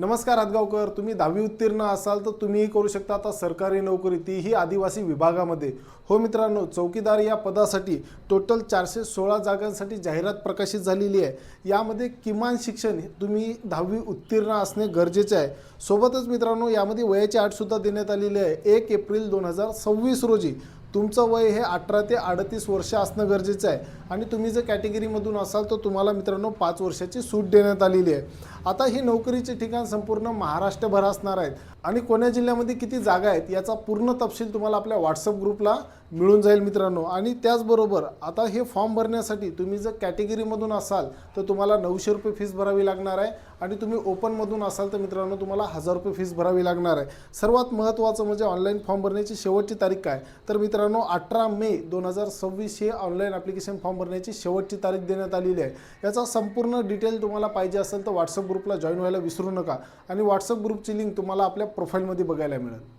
नमस्कार हातगावकर, तुम्ही 10वी उत्तीर्ण असाल तर तुम्हीही करू शकता आता सरकारी नोकरी, तीही आदिवासी विभागामध्ये। हो मित्रांनो, चौकीदार या पदासाठी टोटल 416 जागांसाठी जाहिरात प्रकाशित झालेली आहे। यामध्ये किमान शिक्षण तुम्ही 10वी उत्तीर्ण असणे गरजेचे आहे। सोबतच मित्रांनो, यामध्ये वयाची अट सुद्धा देण्यात आलेली आहे। 1 एप्रिल 2026 रोजी तुमचं वय हे 18 ते 38 वर्ष असणं गरजेचं आहे आणि तुम्ही जर कॅटेगरीमधून असाल तर तुम्हाला मित्रांनो 5 वर्षाची सूट देण्यात आलेली आहे। आता ही नोकरीचे ठिकाण संपूर्ण महाराष्ट्रभर असणार आहेत आणि कोण्या जिल्ह्यामध्ये किती जागा आहेत याचा पूर्ण तपशील तुम्हाला आपल्या व्हॉट्सअप ग्रुपला मिळून जाईल मित्रांनो। आणि त्याचबरोबर आता हे फॉर्म भरण्यासाठी तुम्ही जर कॅटेगरीमधून असाल तर तुम्हाला 900 रुपये फीस भरावी लागणार आहे आणि तुम्ही ओपनमधून असाल तर मित्रांनो तुम्हाला 1000 रुपये फीस भरावी लागणार आहे। सर्वात महत्त्वाचं म्हणजे ऑनलाईन फॉर्म भरण्याची शेवटची तारीख काय, तर मित्रांनो 18 मे 2026 ही ऑनलाईन ॲप्लिकेशन फॉर्म भरण्याची शेवटची तारीख देण्यात आलेली आहे। याचा संपूर्ण डिटेल तुम्हाला पाहिजे असेल तर व्हॉट्सअप ग्रुपला जॉईन व्हायला विसरू नका आणि व्हॉट्सअप ग्रुपची लिंक तुम्हाला आपल्या प्रोफाईलमध्ये बघायला मिळेल।